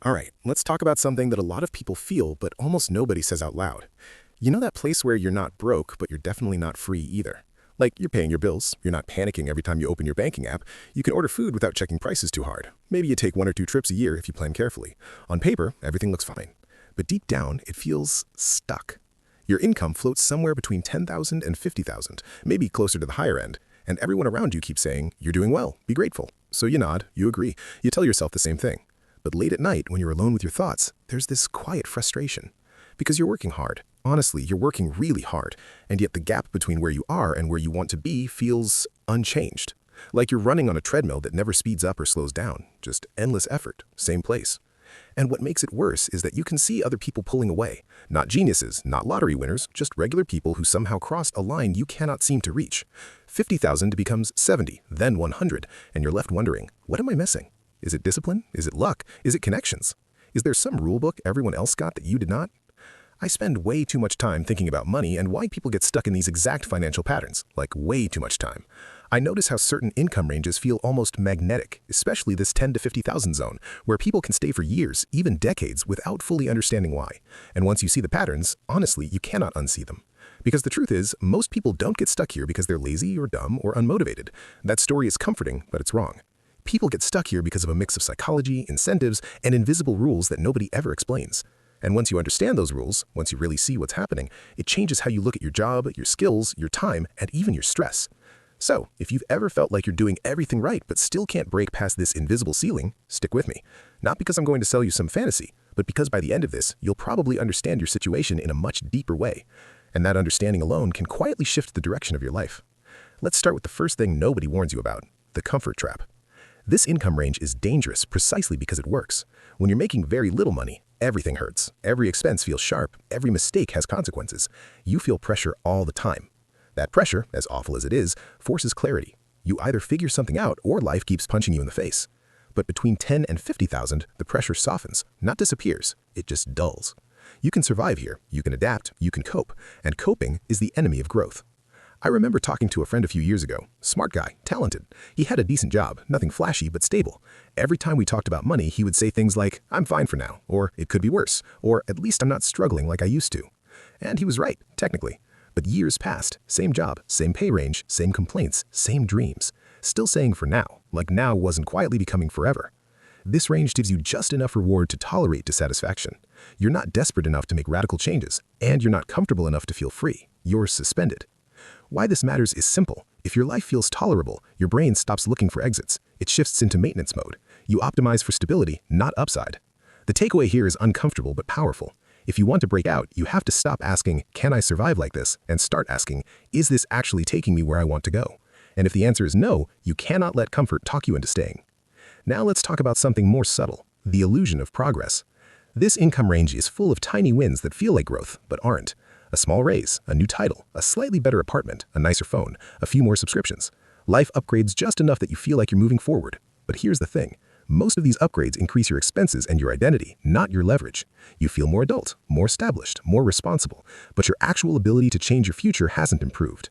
All right, let's talk about something that a lot of people feel, but almost nobody says out loud. You know that place where you're not broke, but you're definitely not free either. Like you're paying your bills, you're not panicking every time you open your banking app, you can order food without checking prices too hard. Maybe you take 1 or 2 trips a year if you plan carefully. On paper, everything looks fine. But deep down, it feels stuck. Your income floats somewhere between 10,000 and 50,000, maybe closer to the higher end. And everyone around you keeps saying, you're doing well, be grateful. So you nod, you agree, you tell yourself the same thing. But late at night, when you're alone with your thoughts, there's this quiet frustration. Because you're working hard. Honestly, you're working really hard. And yet the gap between where you are and where you want to be feels unchanged. Like you're running on a treadmill that never speeds up or slows down. Just endless effort, same place. And what makes it worse is that you can see other people pulling away. Not geniuses, not lottery winners, just regular people who somehow crossed a line you cannot seem to reach. 50,000 becomes 70, then 100, and you're left wondering, what am I missing? Is it discipline? Is it luck? Is it connections? Is there some rule book everyone else got that you did not? I spend way too much time thinking about money and why people get stuck in these exact financial patterns, like way too much time. I notice how certain income ranges feel almost magnetic, especially this 10 to 50,000 zone, where people can stay for years, even decades, without fully understanding why. And once you see the patterns, honestly, you cannot unsee them. Because the truth is, most people don't get stuck here because they're lazy or dumb or unmotivated. That story is comforting, but it's wrong. People get stuck here because of a mix of psychology, incentives, and invisible rules that nobody ever explains. And once you understand those rules, once you really see what's happening, it changes how you look at your job, your skills, your time, and even your stress. So, if you've ever felt like you're doing everything right but still can't break past this invisible ceiling, stick with me. Not because I'm going to sell you some fantasy, but because by the end of this, you'll probably understand your situation in a much deeper way. And that understanding alone can quietly shift the direction of your life. Let's start with the first thing nobody warns you about, the comfort trap. This income range is dangerous precisely because it works. When you're making very little money, everything hurts. Every expense feels sharp. Every mistake has consequences. You feel pressure all the time. That pressure, as awful as it is, forces clarity. You either figure something out or life keeps punching you in the face. But between 10 and 50,000, the pressure softens, not disappears. It just dulls. You can survive here. You can adapt. You can cope. And coping is the enemy of growth. I remember talking to a friend a few years ago. Smart guy, talented. He had a decent job, nothing flashy but stable. Every time we talked about money, he would say things like, I'm fine for now, or it could be worse, or at least I'm not struggling like I used to. And he was right, technically. But years passed, same job, same pay range, same complaints, same dreams. Still saying for now, like now wasn't quietly becoming forever. This range gives you just enough reward to tolerate dissatisfaction. You're not desperate enough to make radical changes, and you're not comfortable enough to feel free. You're suspended. Why this matters is simple. If your life feels tolerable, your brain stops looking for exits. It shifts into maintenance mode. You optimize for stability, not upside. The takeaway here is uncomfortable but powerful. If you want to break out, you have to stop asking, can I survive like this? And start asking, is this actually taking me where I want to go? And if the answer is no, you cannot let comfort talk you into staying. Now let's talk about something more subtle, the illusion of progress. This income range is full of tiny wins that feel like growth, but aren't. A small raise, a new title, a slightly better apartment, a nicer phone, a few more subscriptions. Life upgrades just enough that you feel like you're moving forward. But here's the thing. Most of these upgrades increase your expenses and your identity, not your leverage. You feel more adult, more established, more responsible, but your actual ability to change your future hasn't improved.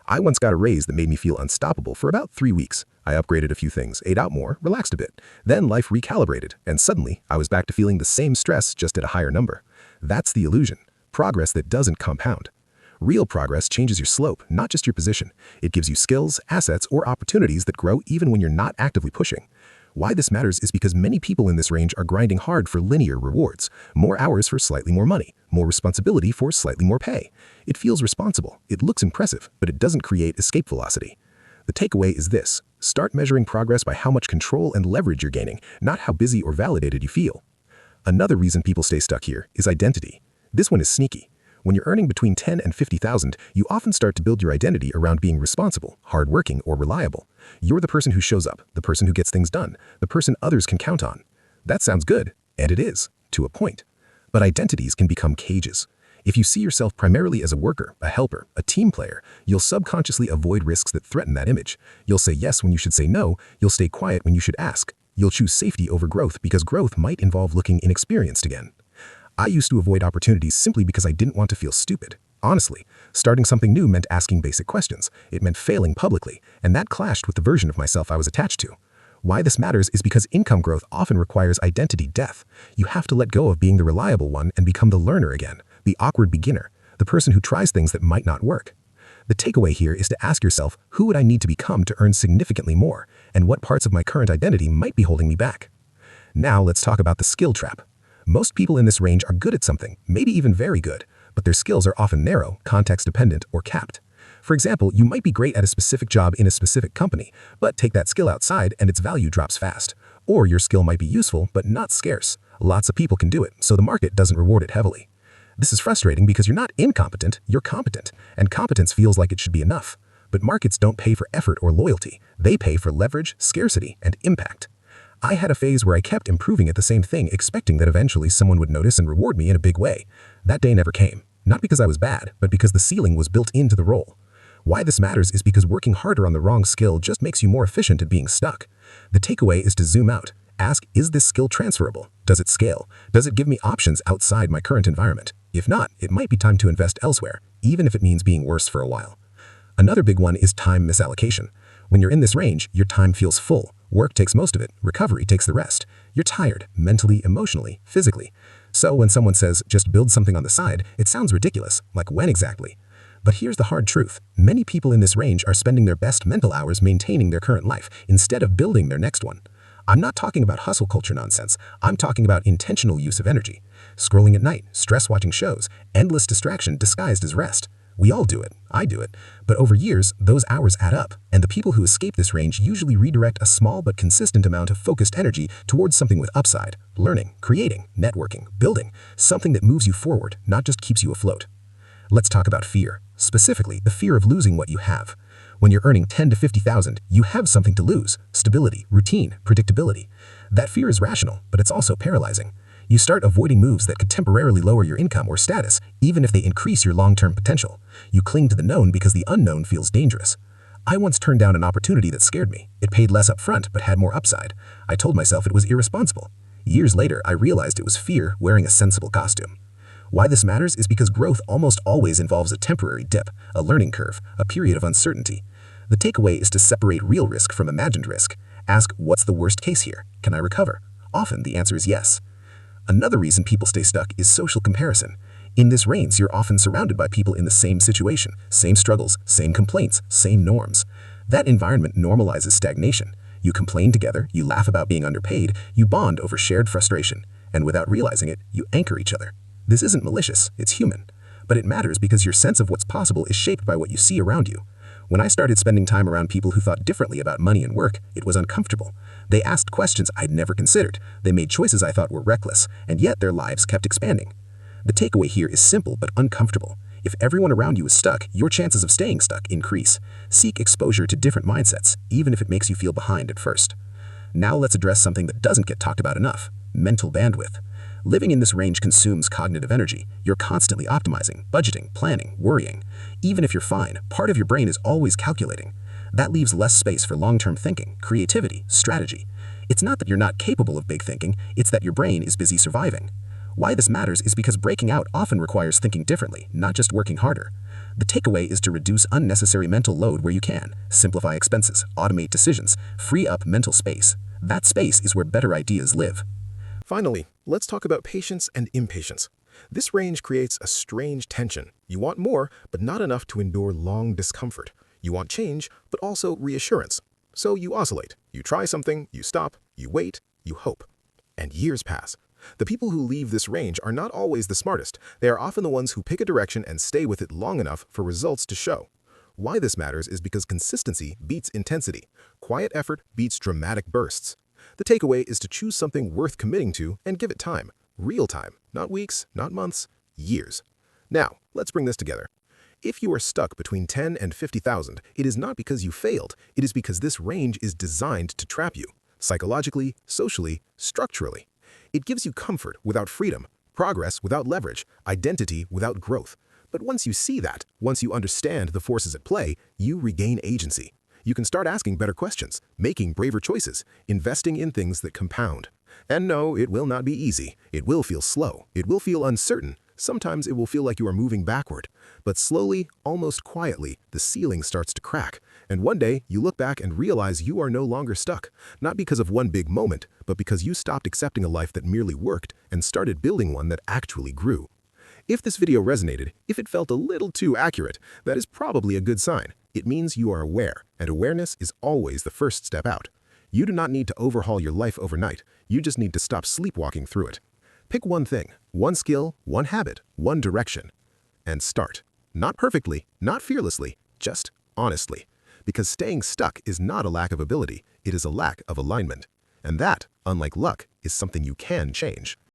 I once got a raise that made me feel unstoppable for about 3 weeks. I upgraded a few things, ate out more, relaxed a bit. Then life recalibrated, and suddenly I was back to feeling the same stress just at a higher number. That's the illusion. Progress that doesn't compound. Real progress changes your slope, not just your position. It gives you skills, assets, or opportunities that grow even when you're not actively pushing. Why this matters is because many people in this range are grinding hard for linear rewards. More hours for slightly more money. More responsibility for slightly more pay. It feels responsible. It looks impressive, but it doesn't create escape velocity. The takeaway is this. Start measuring progress by how much control and leverage you're gaining, not how busy or validated you feel. Another reason people stay stuck here is identity. This one is sneaky. When you're earning between 10 and 50,000, you often start to build your identity around being responsible, hardworking, or reliable. You're the person who shows up, the person who gets things done, the person others can count on. That sounds good, and it is, to a point. But identities can become cages. If you see yourself primarily as a worker, a helper, a team player, you'll subconsciously avoid risks that threaten that image. You'll say yes when you should say no, you'll stay quiet when you should ask. You'll choose safety over growth because growth might involve looking inexperienced again. I used to avoid opportunities simply because I didn't want to feel stupid. Honestly, starting something new meant asking basic questions. It meant failing publicly, and that clashed with the version of myself I was attached to. Why this matters is because income growth often requires identity death. You have to let go of being the reliable one and become the learner again, the awkward beginner, the person who tries things that might not work. The takeaway here is to ask yourself, who would I need to become to earn significantly more, and what parts of my current identity might be holding me back? Now let's talk about the skill trap. Most people in this range are good at something, maybe even very good, but their skills are often narrow, context-dependent, or capped. For example, you might be great at a specific job in a specific company, but take that skill outside and its value drops fast. Or your skill might be useful, but not scarce. Lots of people can do it, so the market doesn't reward it heavily. This is frustrating because you're not incompetent, you're competent, and competence feels like it should be enough. But markets don't pay for effort or loyalty. They pay for leverage, scarcity, and impact. I had a phase where I kept improving at the same thing, expecting that eventually someone would notice and reward me in a big way. That day never came. Not because I was bad, but because the ceiling was built into the role. Why this matters is because working harder on the wrong skill just makes you more efficient at being stuck. The takeaway is to zoom out. Ask, is this skill transferable? Does it scale? Does it give me options outside my current environment? If not, it might be time to invest elsewhere, even if it means being worse for a while. Another big one is time misallocation. When you're in this range, your time feels full. Work takes most of it, recovery takes the rest. You're tired, mentally, emotionally, physically. So when someone says, just build something on the side, it sounds ridiculous, like when exactly? But here's the hard truth. Many people in this range are spending their best mental hours maintaining their current life instead of building their next one. I'm not talking about hustle culture nonsense. I'm talking about intentional use of energy. Scrolling at night, stress watching shows, endless distraction disguised as rest. We all do it. I do it. But over years, those hours add up, and the people who escape this range usually redirect a small but consistent amount of focused energy towards something with upside, learning, creating, networking, building, something that moves you forward, not just keeps you afloat. Let's talk about fear, specifically the fear of losing what you have. When you're earning 10 to 50,000, you have something to lose: stability, routine, predictability. That fear is rational, but it's also paralyzing. You start avoiding moves that could temporarily lower your income or status, even if they increase your long-term potential. You cling to the known because the unknown feels dangerous. I once turned down an opportunity that scared me. It paid less upfront, but had more upside. I told myself it was irresponsible. Years later, I realized it was fear wearing a sensible costume. Why this matters is because growth almost always involves a temporary dip, a learning curve, a period of uncertainty. The takeaway is to separate real risk from imagined risk. Ask, what's the worst case here? Can I recover? Often the answer is yes. Another reason people stay stuck is social comparison. In this range, you're often surrounded by people in the same situation, same struggles, same complaints, same norms. That environment normalizes stagnation. You complain together, you laugh about being underpaid, you bond over shared frustration, and without realizing it, you anchor each other. This isn't malicious, it's human. But it matters because your sense of what's possible is shaped by what you see around you. When I started spending time around people who thought differently about money and work, it was uncomfortable. They asked questions I'd never considered. They made choices I thought were reckless, and yet their lives kept expanding. The takeaway here is simple but uncomfortable. If everyone around you is stuck, your chances of staying stuck increase. Seek exposure to different mindsets, even if it makes you feel behind at first. Now let's address something that doesn't get talked about enough: mental bandwidth. Living in this range consumes cognitive energy. You're constantly optimizing, budgeting, planning, worrying. Even if you're fine, part of your brain is always calculating. That leaves less space for long-term thinking, creativity, strategy. It's not that you're not capable of big thinking, it's that your brain is busy surviving. Why this matters is because breaking out often requires thinking differently, not just working harder. The takeaway is to reduce unnecessary mental load where you can, simplify expenses, automate decisions, free up mental space. That space is where better ideas live. Finally, let's talk about patience and impatience. This range creates a strange tension. You want more, but not enough to endure long discomfort. You want change, but also reassurance. So you oscillate. You try something, you stop, you wait, you hope. And years pass. The people who leave this range are not always the smartest. They are often the ones who pick a direction and stay with it long enough for results to show. Why this matters is because consistency beats intensity. Quiet effort beats dramatic bursts. The takeaway is to choose something worth committing to and give it time. Real time, not weeks, not months, years. Now, let's bring this together. If you are stuck between 10 and 50,000, it is not because you failed. It is because this range is designed to trap you, psychologically, socially, structurally. It gives you comfort without freedom, progress without leverage, identity without growth. But once you see that, once you understand the forces at play, you regain agency. You can start asking better questions, making braver choices, investing in things that compound. And no, it will not be easy. It will feel slow. It will feel uncertain. Sometimes it will feel like you are moving backward, but slowly, almost quietly, the ceiling starts to crack, and one day you look back and realize you are no longer stuck, not because of one big moment, but because you stopped accepting a life that merely worked and started building one that actually grew. If this video resonated, if it felt a little too accurate, that is probably a good sign. It means you are aware, and awareness is always the first step out. You do not need to overhaul your life overnight. You just need to stop sleepwalking through it. Pick one thing, one skill, one habit, one direction, and start. Not perfectly, not fearlessly, just honestly. Because staying stuck is not a lack of ability, it is a lack of alignment. And that, unlike luck, is something you can change.